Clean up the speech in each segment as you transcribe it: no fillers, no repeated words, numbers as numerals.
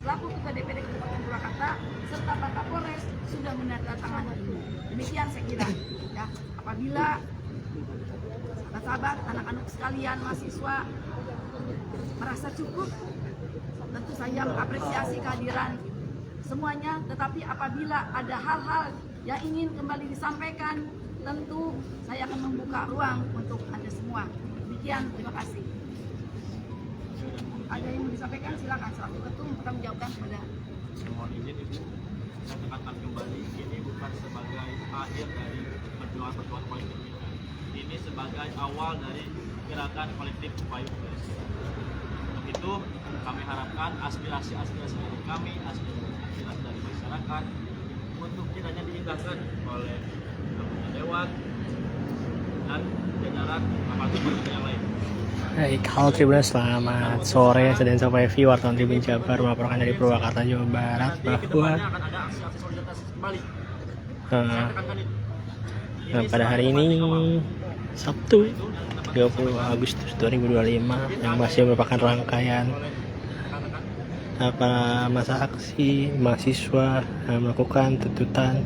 selaku Ketua DPD Kabupaten Purwakarta serta Pak Kapolres sudah menandatangani itu. Demikian saya kira. Ya, apabila sahabat-sahabat, anak-anak sekalian, mahasiswa merasa cukup, tentu saya mengapresiasi kehadiran semuanya. Tetapi apabila ada hal-hal yang ingin kembali disampaikan, tentu saya akan membuka ruang untuk Anda semua. Demikian, terima kasih. Ada yang mau disampaikan, silakan selaku ketum bertanggung jawabkan kepada. Mohon izin Ibu, saya tekankan kembali, ini bukan sebagai akhir dari perjuangan politik kita. Ini sebagai awal dari gerakan kolektif upaya progresi. Untuk itu, kami harapkan aspirasi-aspirasi dari kami, aspirasi dari masyarakat, untuk tidak hanya diindahkan oleh anggota dewan dan jajaran aparatur yang lain. Baik, halo Tribun, selamat sore. Sedang sampai view wartawan Tribun Jabar melaporkan dari Purwakarta, Jawa Barat bahwa pada hari ini Sabtu 20 Agustus 2025 yang masih merupakan rangkaian masa aksi mahasiswa melakukan tuntutan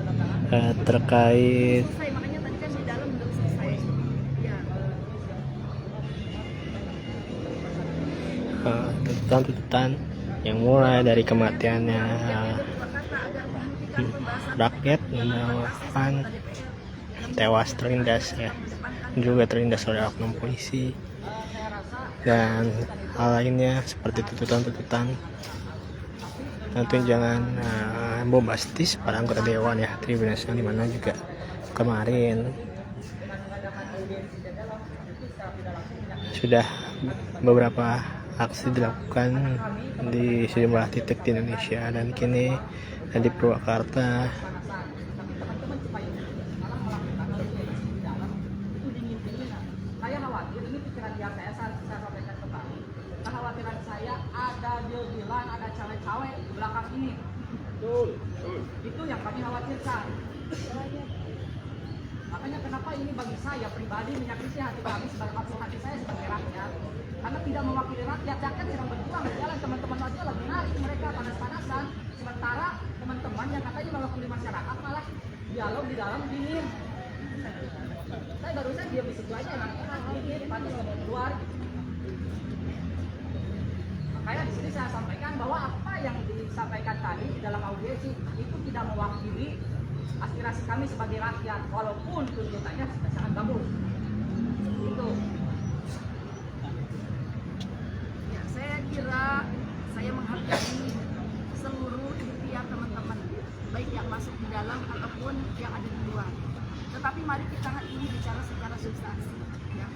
terkait tuntutan yang mulai dari kematiannya rakyat yang melakukan tewas terlindas ya, juga terlindas oleh oknum polisi dan hal lainnya seperti tuntutan-tuntutan. Tentu jangan bombastis pada anggota dewan ya Tribun, yang dimana juga kemarin sudah beberapa aksi dilakukan di sejumlah titik di Indonesia dan kini di Purwakarta. Saya khawatir, ini pikiran dia saya sampaikan kembali. Kekhawatiran saya ada dia bilang ada cawe-cawe di belakang ini. Betul. Itu yang kami khawatirkan. Makanya kenapa ini bagi saya pribadi menyakiti hati kami sebagai hati saya sebagai rakyat. Karena tidak mewakili rakyat, rakyat sedang berjuang di jalan, teman-teman aja lagi narik mereka panas-panasan, sementara teman-teman yang katanya mewakili masyarakat malah dialog di dalam dingin. Saya barusan diam di situ aja, dingin, panas ngomong keluar. Makanya di sini saya sampaikan bahwa apa yang disampaikan tadi di dalam audiensi itu tidak mewakili aspirasi kami sebagai rakyat, walaupun tuntutannya sudah sangat bagus. Itu. Kira saya menghargai seluruh ikhtiar teman-teman, baik yang masuk di dalam ataupun yang ada di luar. Tetapi mari kita hari ini bicara secara substansi. Ya.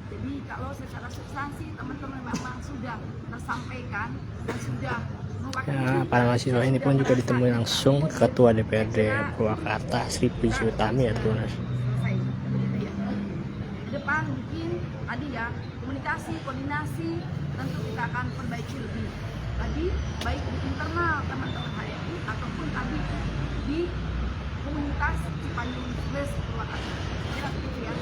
Jadi kalau secara substansi teman-teman memang sudah tersampaikan dan sudah mewakili. Ya, para mahasiswa ini pun juga ditemui langsung Ketua DPRD Purwakarta Sri Puji Utami ya Tribun. Di depan mungkin tadi ya komunikasi, koordinasi tentu kita akan perbaiki lebih lagi, baik di internal teman-teman HMI ataupun tadi di komunitas Cipayung Plus Purwakarta. Kira begitu ya.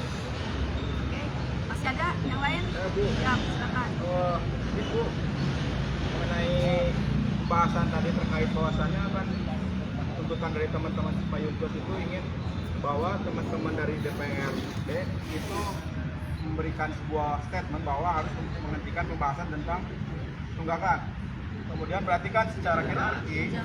Oke, masih ada yang lain? Ya, silakan. Ibu, mengenai pembahasan tadi terkait bahwasannya kan tuntutan dari teman-teman Cipayung Plus itu ingin bahwa teman-teman dari DPRD itu memberikan sebuah statement bahwa harus menghentikan pembahasan tentang tunggakan. Kemudian berarti kan secara hierarki,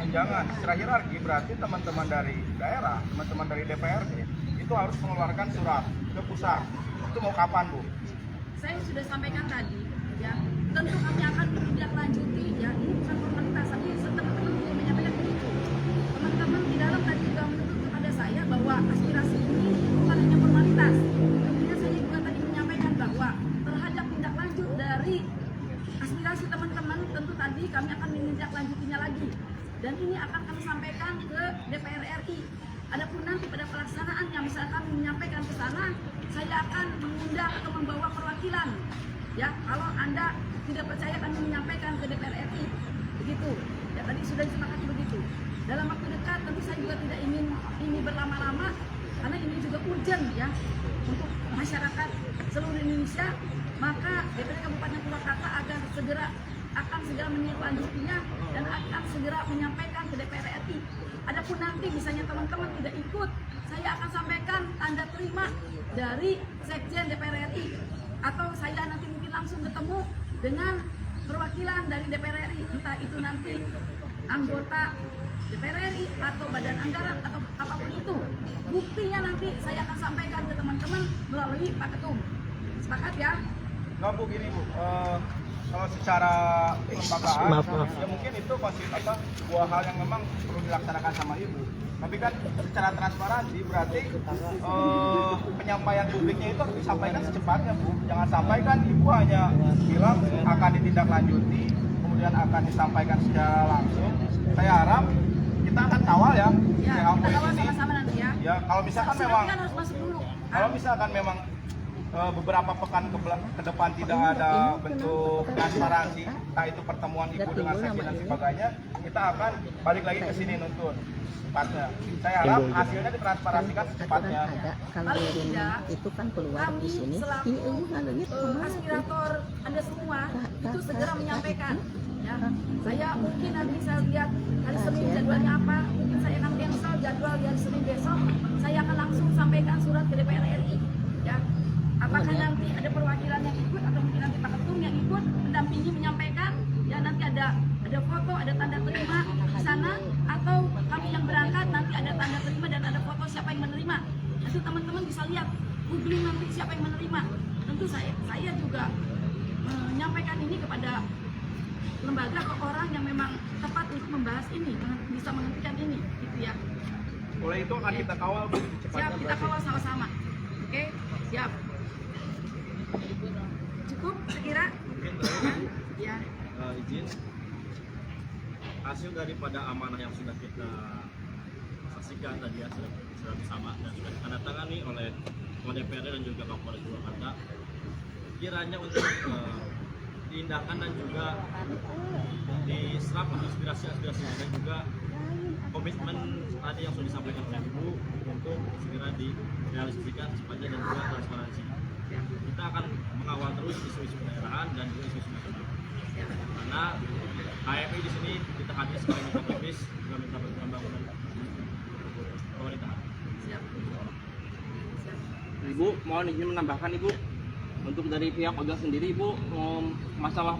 jangan secara hierarki berarti teman-teman dari daerah, teman-teman dari DPRD itu harus mengeluarkan surat ke pusat. Itu mau kapan, Bu? Saya sudah sampaikan tadi, ya. Tentu kami akan menindaklanjuti, ya. Ini bukan formalitas, tapi teman-teman juga menyampaikan begitu. Teman-teman di dalam tadi juga menuntut kepada saya bahwa aspirasi ini bukan hanya formalitas. Dari aspirasi teman-teman tentu tadi kami akan menindaklanjutinya lagi dan ini akan kami sampaikan ke DPR RI. Adapun nanti pada pelaksanaannya misalnya kami menyampaikan ke sana, saya akan mengundang atau membawa perwakilan. Ya, kalau Anda tidak percaya kami menyampaikan ke DPR RI. Begitu. Ya, tadi sudah disepakati begitu. Dalam waktu dekat tentu saya juga tidak ingin ini berlama-lama karena ini juga urgent ya untuk masyarakat seluruh Indonesia. Maka DPD Kabupaten Purwakarta akan segera menindaklanjutinya dan segera menyampaikan ke DPR RI. Adapun nanti misalnya teman-teman tidak ikut, saya akan sampaikan tanda terima dari Sekjen DPR RI, atau saya nanti mungkin langsung ketemu dengan perwakilan dari DPR RI, entah itu nanti anggota DPR RI atau badan anggaran atau apapun itu. Buktinya nanti saya akan sampaikan ke teman-teman melalui Pak Ketum. Sepakat ya? Nggak Bu, gini Bu, kalau secara kelembagaan, Maaf. ya mungkin itu masih sebuah hal yang memang perlu dilaksanakan sama Ibu. Tapi kan secara transparansi berarti penyampaian publiknya itu harus disampaikan secepatnya Bu. Jangan sampai kan Ibu hanya bilang akan ditindaklanjuti, kemudian akan disampaikan secara langsung. Saya harap kita akan kawal ya. Ya, yang kita kawal ini. sama-sama nanti ya. Ya, kalau misalkan Suratnya memang kan harus masuk dulu. kalau misalkan memang beberapa pekan ke depan tidak ada bentuk transparansi, entah itu pertemuan Ibu dengan Sekjen dan sebagainya, kita akan balik lagi ke sini nuntut secepatnya. Saya harap hasilnya ditransparansikan secepatnya. Ada kalau Paling dari tidak, itu kan keluar kami di sini. selaku Ini ada gitu. aspirator Anda semua itu segera menyampaikan. Ya, saya mungkin nanti saya lihat hari Senin jadwalnya apa, mungkin saya akan cancel jadwal di hari Senin besok. Saya akan langsung sampaikan surat ke DPR RI. Ya, apakah nanti ada perwakilan yang ikut atau mungkin nanti Pak Ketum yang ikut mendampingi menyampaikan. Ya, nanti ada foto, ada tanda terima di sana, atau kami yang berangkat nanti ada tanda terima dan ada foto siapa yang menerima. Nanti teman-teman bisa lihat, googling nanti siapa yang menerima. Tentu saya juga menyampaikan ini kepada lembaga ke orang yang memang tepat untuk membahas ini, bisa menghentikan ini, gitu ya. Oleh itu akan kita kawal Bu Siap, secepatnya. kita kawal sama-sama. Oke, siap. Cukup, sekira? Mungkin Ya. izin hasil daripada amanah yang sudah kita saksikan tadi ya, sudah bersama dan sudah ditandatangani oleh DPRD dan juga Kapolres Purwakarta, kiranya untuk diindahkan dan juga diserap aspirasi dan juga komitmen tadi yang sudah disampaikan oleh Ibu untuk segera direalisasikan secepatnya dan juga transparansi. Kita akan mengawal terus isu-isu daerahan dan juga isu-isu nasional. Karena HMI di sini kita hadir sebagai mitra aktivis juga mitra pembangunan pemerintahan. Siap. Ibu, mohon izin menambahkan Ibu, untuk dari pihak Ojol sendiri Ibu, masalah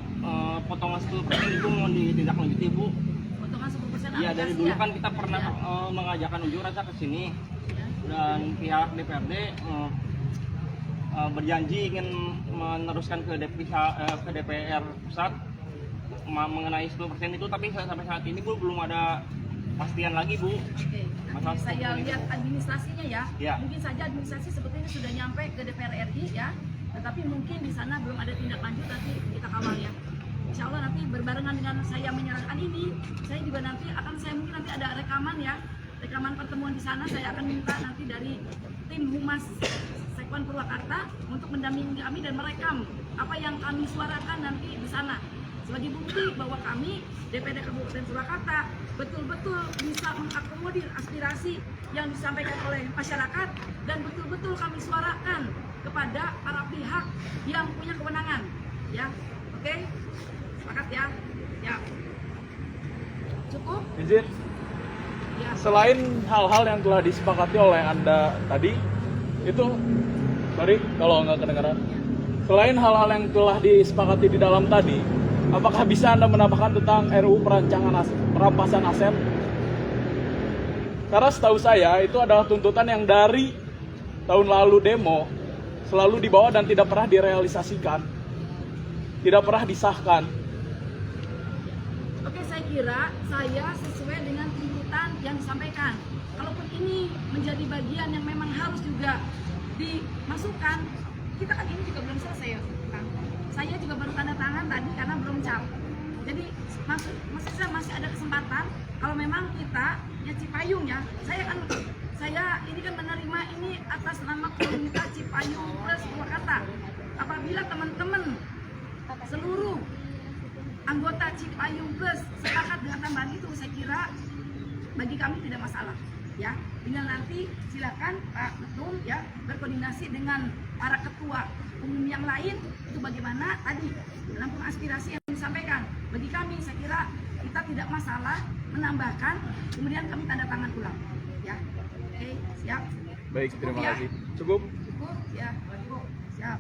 potongan 10% Ibu mohon ditindaklanjuti Ibu. Potongan 10% Iya, dari aplikasi dulu ya? kan kita pernah mengajakkan unjuk rasa ke sini dan pihak DPRD berjanji ingin meneruskan ke DPR pusat mengenai 10% itu, tapi sampai saat ini Bu belum ada pastian lagi Bu. Oke, Masalah nanti saya seperti lihat itu. administrasinya ya. Ya. Mungkin saja administrasi sepertinya sudah nyampe ke DPR RI ya. Tetapi mungkin di sana belum ada tindak lanjut, nanti kita kawal ya. Insya Allah nanti berbarengan dengan saya menyerahkan ini, saya juga nanti mungkin nanti ada rekaman ya. Rekaman pertemuan di sana saya akan minta nanti dari tim Humas Sekwan Purwakarta untuk mendampingi kami dan merekam apa yang kami suarakan nanti di sana. Sebagai bukti bahwa kami DPD Kabupaten Purwakarta betul-betul bisa mengakomodir aspirasi yang disampaikan oleh masyarakat dan betul-betul kami suarakan kepada para pihak yang punya kewenangan. Ya, oke, sepakat ya? Ya, cukup? Izin, Ya. selain hal-hal yang telah disepakati oleh Anda tadi, itu, sorry kalau nggak kedengaran, selain hal-hal yang telah disepakati di dalam tadi, apakah bisa Anda menambahkan tentang RUU perampasan aset? Karena setahu saya itu adalah tuntutan yang dari tahun lalu demo selalu dibawa dan tidak pernah direalisasikan, tidak pernah disahkan. Oke, saya kira saya sesuai dengan tuntutan yang disampaikan. Kalaupun ini menjadi bagian yang memang harus juga dimasukkan, kita kan ini juga belum selesai ya, Kang. Saya juga baru tanda tangan tadi karena belum cap. Jadi masih ada kesempatan kalau memang kita ya Cipayung ya. Saya ini kan menerima ini atas nama komunitas Cipayung Plus Purwakarta. Apabila teman-teman seluruh anggota Cipayung Plus sepakat dengan tambahan itu, saya kira bagi kami tidak masalah ya. Tinggal nanti silakan Pak Ketum ya berkoordinasi dengan para ketua umum yang lain itu bagaimana tadi menampung aspirasi yang disampaikan. Bagi kami saya kira kita tidak masalah menambahkan, kemudian kami tanda tangan ulang. Ya, oke, siap. Baik, terima Cukup ya? kasih. Cukup. Cukup, ya, siap.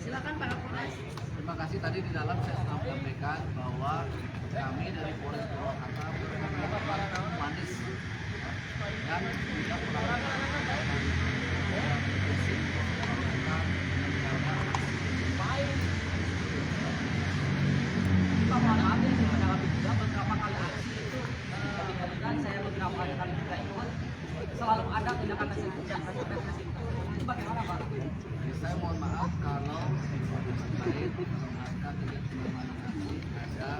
Silakan Pak Kapolres. Terima kasih, tadi di dalam saya sudah menyampaikan bahwa kami dari Polres Purwakarta berkomitmen manis dan tidak selalu ada tindakan represif. Itu bagaimana Pak? Saya mohon maaf kalau terkait angka tindakan ada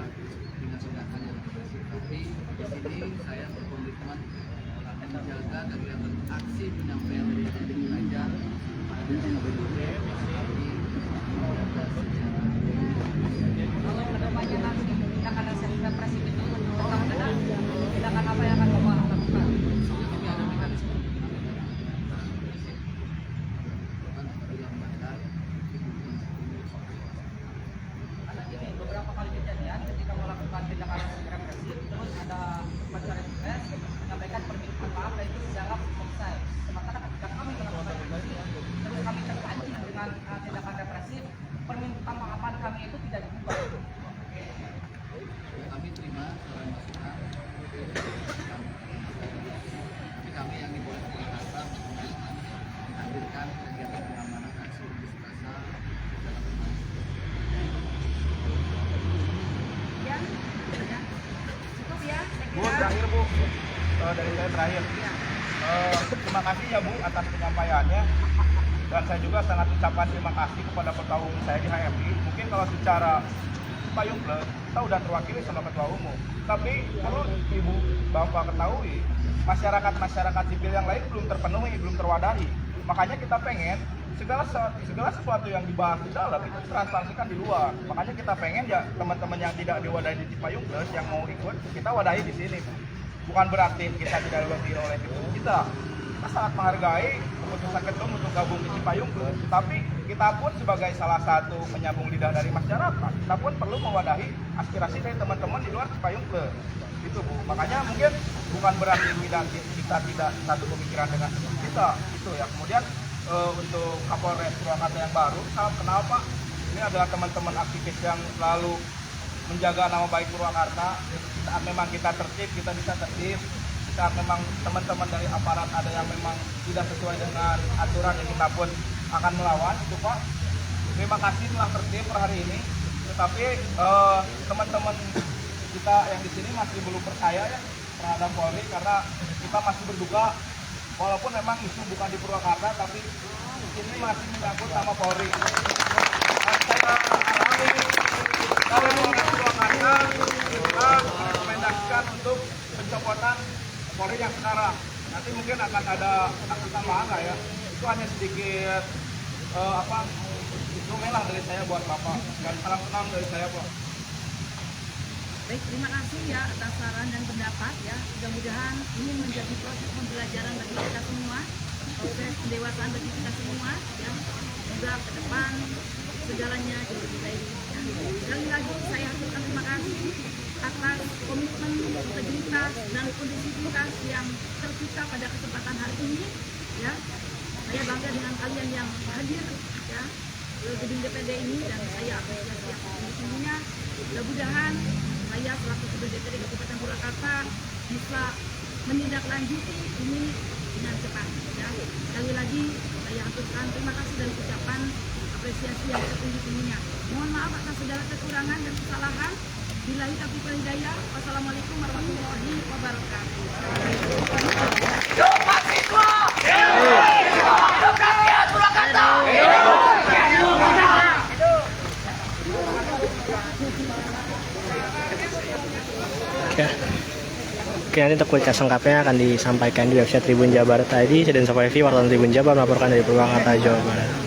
tindakan yang represif, tapi di sini saya berkomitmen menjaga kegiatan aksi penyampaian dari belajar pada Kalau kedepannya nanti tindakan represif itu tetap ada, tindakan apa yang akan Bapak lakukan? tapi ada mekanisme Karena ini beberapa kali kejadian ketika melakukan tindakan represif, terus ada pencari pers menyampaikan permintaan maaf dan itu dianggap selesai. Sementara ketika kami melakukan represif, terus kami terpancing dengan tindakan represif, permintaan maafan kami itu tidak diubah. kami terima saran masukan, tapi kami yang di Polres Purwakarta menghadirkan kegiatan pengamanan aksi unjuk rasa dalam Ya, ya. Cukup ya, saya Bu, kira. terakhir Bu, dari saya terakhir. Terima kasih ya Bu atas penyampaiannya. Dan saya juga sangat ucapkan terima kasih kepada ketua umum saya di HMI. Mungkin kalau secara payung plus, kita udah terwakili sama ketua umum. Tapi perlu Ibu Bapak ketahui, masyarakat sipil yang lain belum terpenuhi, belum terwadahi. Makanya kita pengen segala sesuatu yang dibahas di dalam itu transparansikan di luar. Makanya kita pengen ya teman-teman yang tidak diwadahi di Cipayung Plus yang mau ikut, kita wadahi di sini. Bukan berarti kita tidak diwakili oleh itu. Kita sangat menghargai keputusan ketum untuk gabung di Cipayung Plus, tapi kita pun sebagai salah satu penyambung lidah dari masyarakat, kita pun perlu mewadahi aspirasi dari teman-teman di luar Cipayung Plus. Itu Bu. Makanya mungkin bukan berarti kita tidak satu pemikiran dengan kita. Itu ya. Kemudian untuk Kapolres Purwakarta yang baru, salam kenal Pak. Ini adalah teman-teman aktivis yang selalu menjaga nama baik Purwakarta. Saat memang kita tertib, kita bisa tertib. Saat memang teman-teman dari aparat ada yang memang tidak sesuai dengan aturan, yang kita pun akan melawan, itu Pak. Terima kasih telah tertib per hari ini. Tetapi teman-teman kita yang di sini masih belum percaya ya terhadap Polri, karena kita masih berduka. Walaupun memang isu bukan di Purwakarta, tapi ini masih menyangkut sama Polri. Dan saya alami dari Polres Purwakarta, kita rekomendasikan untuk pencopotan Polri yang sekarang. Nanti mungkin akan ada aksi tambahan lah ya. Itu hanya sedikit instrumen lah dari saya buat Bapak. Dan salam kenal dari saya Pak. Baik, terima kasih ya atas saran dan pendapat ya. Mudah-mudahan ini menjadi proses pembelajaran bagi kita semua, proses pendewasaan bagi kita semua ya. Juga ke depan segalanya jauh lebih baik. Ya. Sekali lagi saya haturkan terima kasih atas komitmen, integritas dan kondisivitas yang tercipta pada kesempatan hari ini ya. Saya bangga dengan kalian yang hadir ya ke gedung DPD ini dan saya apresiasi atas sesungguhnya. Mudah-mudahan saya selaku Ketua DPD Kabupaten Purwakarta bisa menindaklanjuti ini dengan cepat. Ya. Sekali lagi saya aturkan terima kasih dan ucapan apresiasi yang setinggi-tingginya. Mohon maaf atas segala kekurangan dan kesalahan. Billahi taufiq wal hidayah. Wassalamualaikum warahmatullahi wabarakatuh. Oke, nanti untuk kuliah lengkapnya akan disampaikan di website Tribun Jabar tadi. Saya dan Sofa Evi, wartawan Tribun Jabar melaporkan dari Purwakarta, Jawa Barat.